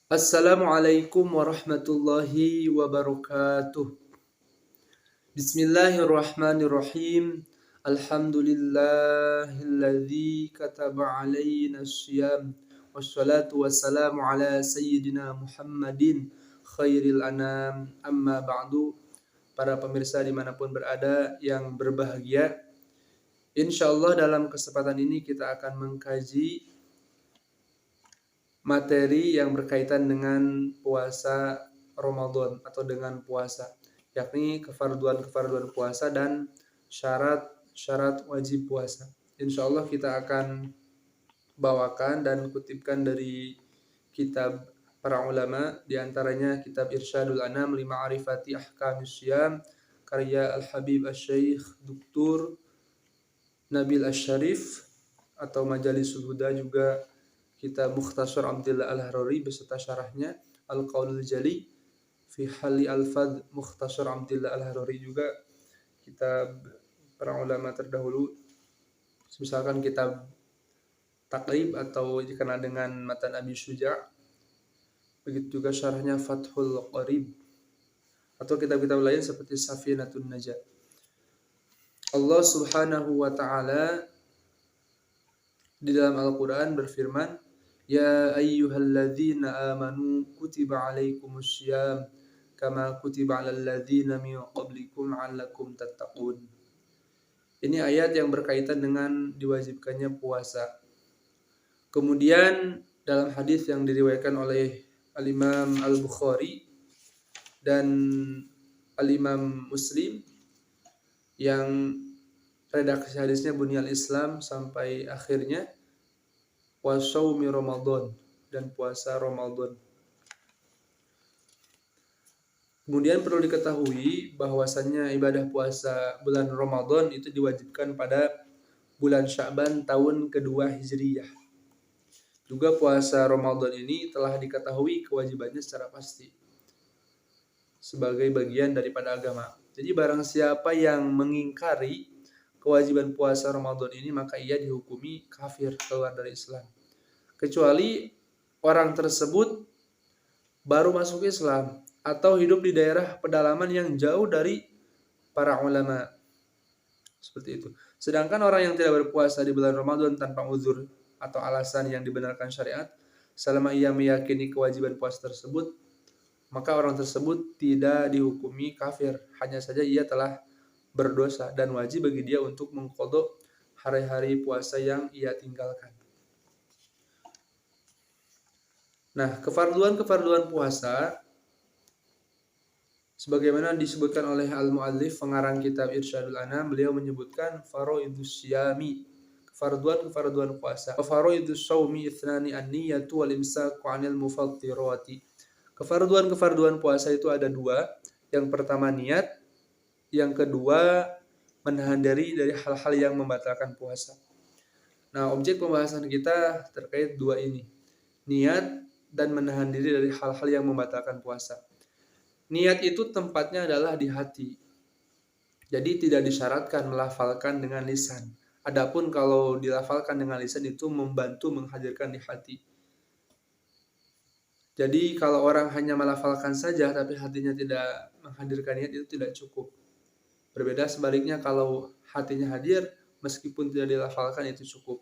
Assalamualaikum warahmatullahi wabarakatuh. Bismillahirrahmanirrahim. Alhamdulillahilladzi kataba alaina syiyam. Wassalatu wassalamu ala sayyidina Muhammadin khairil anam. Amma ba'du. Para pemirsa dimanapun berada yang berbahagia, insyaallah dalam kesempatan ini kita akan mengkaji materi yang berkaitan dengan puasa Ramadan atau dengan puasa, yakni kefarduan-kefarduan puasa dan syarat-syarat wajib puasa. Insya Allah kita akan bawakan dan kutipkan dari kitab para ulama, diantaranya kitab Irsyadul Anam li Ma'rifati Ahkamis Syiyam karya Al-Habib Asy-Syaikh Dr. Nabil Asy-Syarif, atau Majalisul Huda, juga kitab Mukhtasar Abdillah Al-Harari beserta syarahnya Al-Qaulul Jali fi Hali Al-Fadh Mukhtasar Abdillah Al-Harari, juga kitab para ulama terdahulu, misalkan kitab Taqrib atau dikenal dengan Matan Abi Syuja', begitu juga syarahnya Fathul Qarib, atau kitab-kitab lain seperti Safinatun Najah. Allah Subhanahu wa taala di dalam Al-Qur'an berfirman, Ya ayyuhalladzina amanu kutiba alaikumussyiyam kama kutiba alal ladzina min qablikum la'allakum tattaqun. Ini ayat yang berkaitan dengan diwajibkannya puasa. Kemudian dalam hadis yang diriwayatkan oleh Al-Imam Al-Bukhari dan Al-Imam Muslim, yang redaksi hadisnya Bunyal Islam sampai akhirnya, wasaumi Ramadan, dan puasa Ramadan. Kemudian perlu diketahui bahwasannya ibadah puasa bulan Ramadan itu diwajibkan pada bulan Sya'ban tahun kedua Hijriyah. Juga puasa Ramadan ini telah diketahui kewajibannya secara pasti sebagai bagian daripada agama. Jadi barang siapa yang mengingkari kewajiban puasa Ramadan ini, maka ia dihukumi kafir, keluar dari Islam. Kecuali orang tersebut baru masuk Islam atau hidup di daerah pedalaman yang jauh dari para ulama. Seperti itu. Sedangkan orang yang tidak berpuasa di bulan Ramadan tanpa uzur atau alasan yang dibenarkan syariat, selama ia meyakini kewajiban puasa tersebut, maka orang tersebut tidak dihukumi kafir. Hanya saja ia telah berdosa dan wajib bagi dia untuk mengqadha hari-hari puasa yang ia tinggalkan. Nah, kefarduan-kefarduan puasa sebagaimana disebutkan oleh Al-Mu'allif, pengarang kitab Irsyadul Anam, beliau menyebutkan faraidus syiyami, kefarduan-kefarduan puasa. Faraidus shaumi ithnani an-niyatu wal imsaku 'anil mufattirati. Kefarduan-kefarduan puasa itu ada dua. Yang pertama niat, yang kedua menahan diri dari hal-hal yang membatalkan puasa. Nah, objek pembahasan kita terkait dua ini, niat dan menahan diri dari hal-hal yang membatalkan puasa. Niat itu tempatnya adalah di hati. Jadi tidak disyaratkan melafalkan dengan lisan. Adapun kalau dilafalkan dengan lisan itu membantu menghadirkan di hati. Jadi kalau orang hanya melafalkan saja tapi hatinya tidak menghadirkan niat, itu tidak cukup. Berbeda sebaliknya, kalau hatinya hadir meskipun tidak dilafalkan, itu cukup.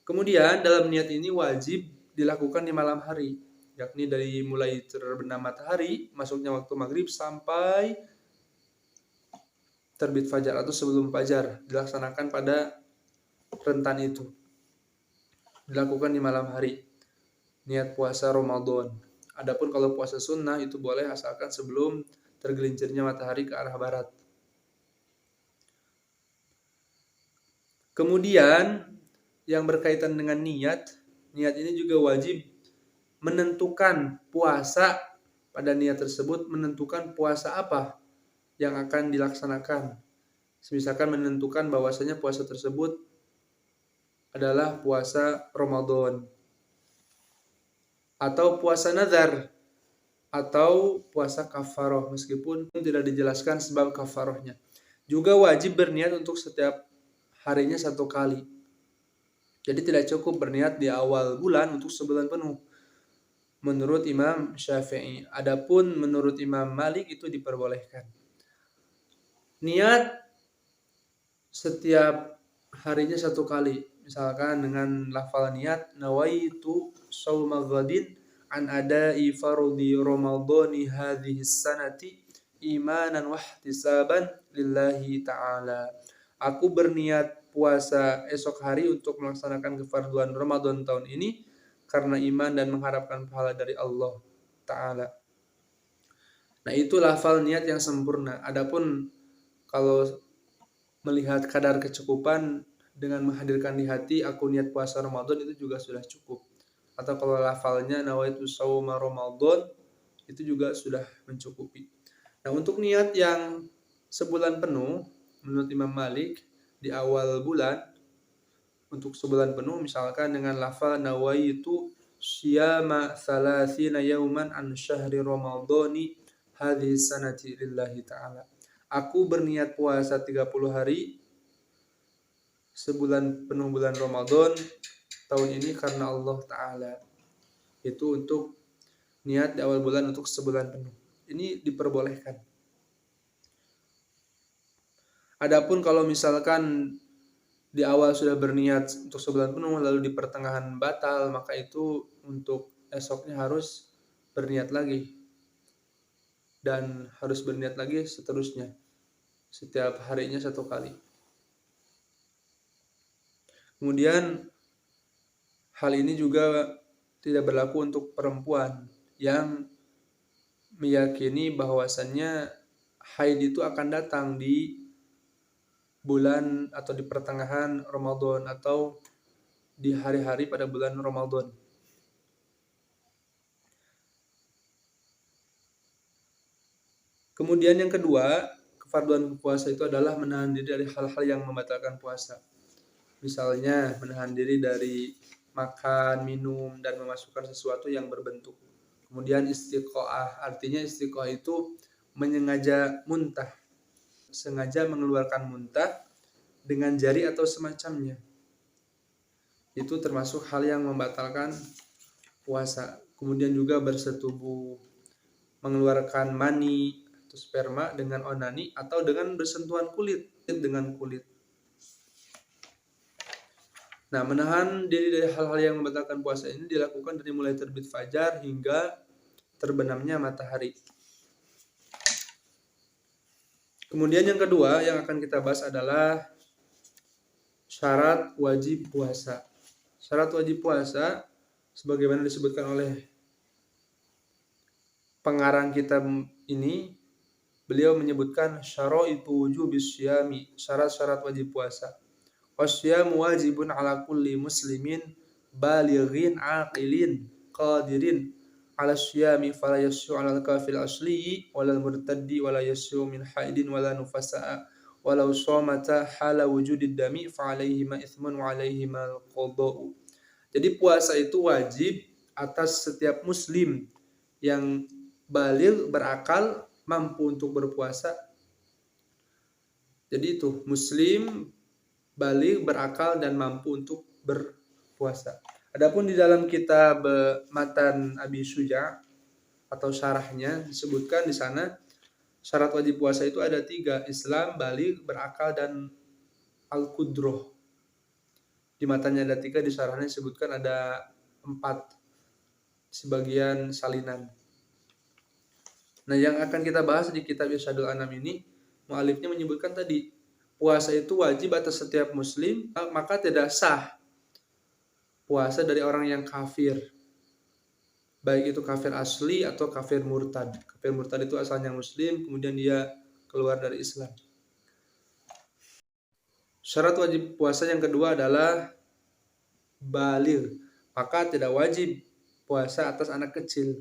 Kemudian dalam niat ini wajib dilakukan di malam hari, yakni dari mulai terbenam matahari, masuknya waktu maghrib, sampai terbit fajar atau sebelum fajar, dilaksanakan pada rentan itu. Dilakukan di malam hari, niat puasa Ramadan. Adapun kalau puasa sunnah itu boleh asalkan sebelum tergelincirnya matahari ke arah barat. Kemudian yang berkaitan dengan niat ini juga wajib menentukan puasa. Pada niat tersebut menentukan puasa apa yang akan dilaksanakan. Misalkan menentukan bahwasanya puasa tersebut adalah puasa Ramadan, atau puasa nazar, atau puasa kafaroh, meskipun tidak dijelaskan sebab kafarohnya. Juga wajib berniat untuk setiap harinya satu kali. Jadi tidak cukup berniat di awal bulan untuk sebulan penuh. menurut Imam Syafi'i. Adapun menurut Imam Malik itu diperbolehkan. Niat setiap harinya satu kali. Misalkan dengan lafal niat nawaitu shauma ghadin an ada'i fardhi ramadhani hadhihi sanati imanan wa ihtisaban lillahi ta'ala. Aku berniat puasa esok hari untuk melaksanakan kefarduan Ramadan tahun ini karena iman dan mengharapkan pahala dari Allah Ta'ala. Nah, itu lafal niat yang sempurna. Adapun kalau melihat kadar kecukupan dengan menghadirkan di hati aku niat puasa Ramadan itu juga sudah cukup. Atau kalau lafalnya nawaitu shauma Ramadan itu juga sudah mencukupi. Nah, untuk niat yang sebulan penuh menurut Imam Malik di awal bulan untuk sebulan penuh misalkan dengan lafal nawaitu syiyama thalathina yauman an syahri ramadhani hadhihi sanati lillahi ta'ala. Aku berniat puasa 30 hari sebulan penuh bulan Ramadan tahun ini karena Allah Ta'ala. Itu untuk niat di awal bulan untuk sebulan penuh. Ini diperbolehkan. Adapun kalau misalkan di awal sudah berniat untuk sebulan penuh lalu di pertengahan batal, maka itu untuk esoknya harus berniat lagi dan harus berniat lagi seterusnya setiap harinya satu kali. Kemudian hal ini juga tidak berlaku untuk perempuan yang meyakini bahwasannya haid itu akan datang di bulan atau di pertengahan Ramadan atau di hari-hari pada bulan Ramadan. Kemudian yang kedua, kefarduan puasa itu adalah menahan diri dari hal-hal yang membatalkan puasa. Misalnya menahan diri dari makan, minum, dan memasukkan sesuatu yang berbentuk. Kemudian istiqoah, artinya istiqoah itu menyengaja muntah, sengaja mengeluarkan muntah dengan jari atau semacamnya. Itu termasuk hal yang membatalkan puasa. Kemudian juga bersetubuh, mengeluarkan mani atau sperma dengan onani atau dengan bersentuhan kulit dengan kulit. Nah, menahan diri dari hal-hal yang membatalkan puasa ini dilakukan dari mulai terbit fajar hingga terbenamnya matahari. Kemudian yang kedua yang akan kita bahas adalah syarat wajib puasa. Syarat wajib puasa sebagaimana disebutkan oleh pengarang kitab ini, beliau menyebutkan syaraitu wujubis syiyami, syarat-syarat wajib puasa. Wasyamu wajibun ala kulli muslimin balighin aqilin qadirin ala syiyami fala yasyu ala al-kafir asli wala murtaddi wala yasyu min haidin wala nufasaa walau shamata hala wujudid dami fa alaihima ithmun wa alaihima al-qada'u. Jadi puasa itu wajib atas setiap muslim yang baligh, berakal, mampu untuk berpuasa. Jadi itu muslim baligh, berakal, dan mampu untuk berpuasa. Adapun di dalam kitab Matan Abi Syuja atau syarahnya disebutkan di sana syarat wajib puasa itu ada 3, Islam, baligh, berakal, dan al-qudroh. Di matanya ada 3, di syarahnya disebutkan ada 4 sebagian salinan. Nah, yang akan kita bahas di kitab Irsyadul Anam ini, mu'alifnya menyebutkan tadi puasa itu wajib atas setiap muslim, maka tidak sah puasa dari orang yang kafir. Baik itu kafir asli atau kafir murtad. Kafir murtad itu asalnya muslim, kemudian dia keluar dari Islam. Syarat wajib puasa yang kedua adalah baligh. Maka tidak wajib puasa atas anak kecil.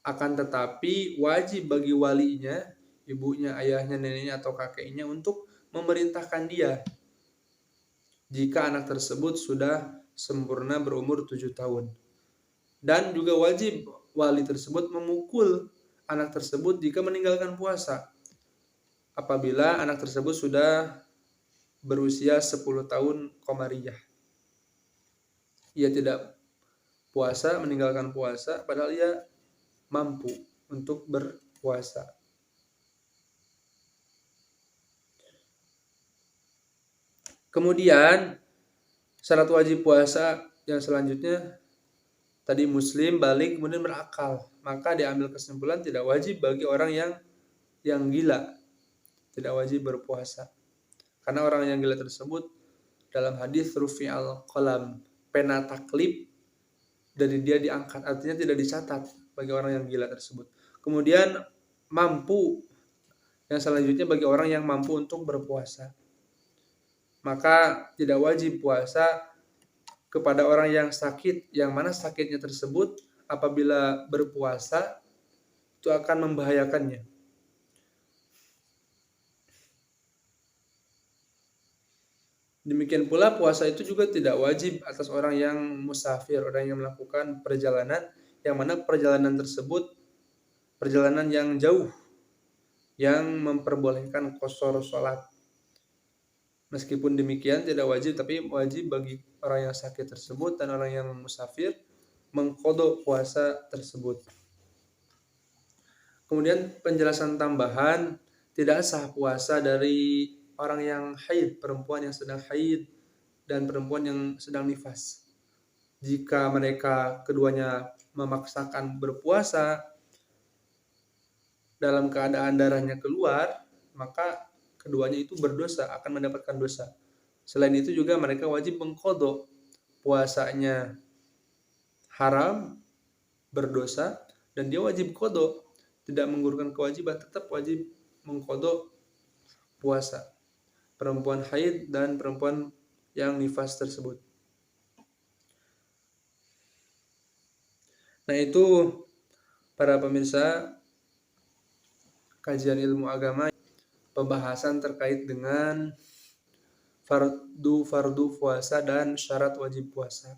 Akan tetapi wajib bagi walinya, ibunya, ayahnya, neneknya, atau kakeknya untuk memerintahkan dia jika anak tersebut sudah sempurna berumur 7 tahun. Dan juga wajib wali tersebut memukul anak tersebut jika meninggalkan puasa apabila anak tersebut sudah berusia 10 tahun qamariyah. Ia tidak puasa, meninggalkan puasa padahal ia mampu untuk berpuasa. Kemudian syarat wajib puasa yang selanjutnya tadi muslim, balik, kemudian berakal. Maka diambil kesimpulan tidak wajib bagi orang yang gila, tidak wajib berpuasa. Karena orang yang gila tersebut dalam hadis rufi'al qalam, pena taklif dari dia diangkat, artinya tidak dicatat bagi orang yang gila tersebut. Kemudian mampu, yang selanjutnya bagi orang yang mampu untuk berpuasa. Maka tidak wajib puasa kepada orang yang sakit, yang mana sakitnya tersebut apabila berpuasa itu akan membahayakannya. Demikian pula puasa itu juga tidak wajib atas orang yang musafir, orang yang melakukan perjalanan, yang mana perjalanan tersebut perjalanan yang jauh, yang memperbolehkan qashar sholat. Meskipun demikian tidak wajib, tapi wajib bagi orang yang sakit tersebut dan orang yang musafir mengqadha puasa tersebut. Kemudian penjelasan tambahan, tidak sah puasa dari orang yang haid, perempuan yang sedang haid dan perempuan yang sedang nifas. Jika mereka keduanya memaksakan berpuasa dalam keadaan darahnya keluar, maka keduanya itu berdosa, akan mendapatkan dosa. Selain itu juga mereka wajib mengqadha puasanya haram, berdosa, dan dia wajib qadha, tidak menggugurkan kewajiban, tetap wajib mengqadha puasa perempuan haid dan perempuan yang nifas tersebut. Nah, itu para pemirsa kajian ilmu agama, pembahasan terkait dengan fardu puasa dan syarat wajib puasa.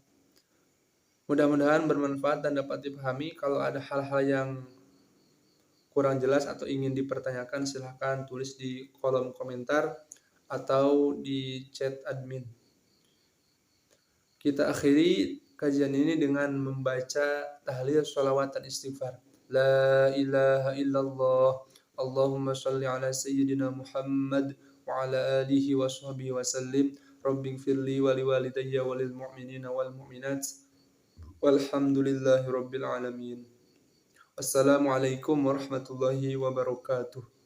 Mudah-mudahan bermanfaat dan dapat dipahami. Kalau ada hal-hal yang kurang jelas atau ingin dipertanyakan, silahkan tulis di kolom komentar atau di chat admin. Kita akhiri kajian ini dengan membaca tahlil, sholawat, dan istighfar. La ilaha illallah, Allahumma sholli ala sayyidina Muhammad wa ala alihi wa sahbihi wa sallim. Rabbighfirli wa liwalidayya wa lil mu'minina wal mu'minat. Walhamdulillahi rabbil alamin. Wassalamualaikum warahmatullahi wabarakatuh.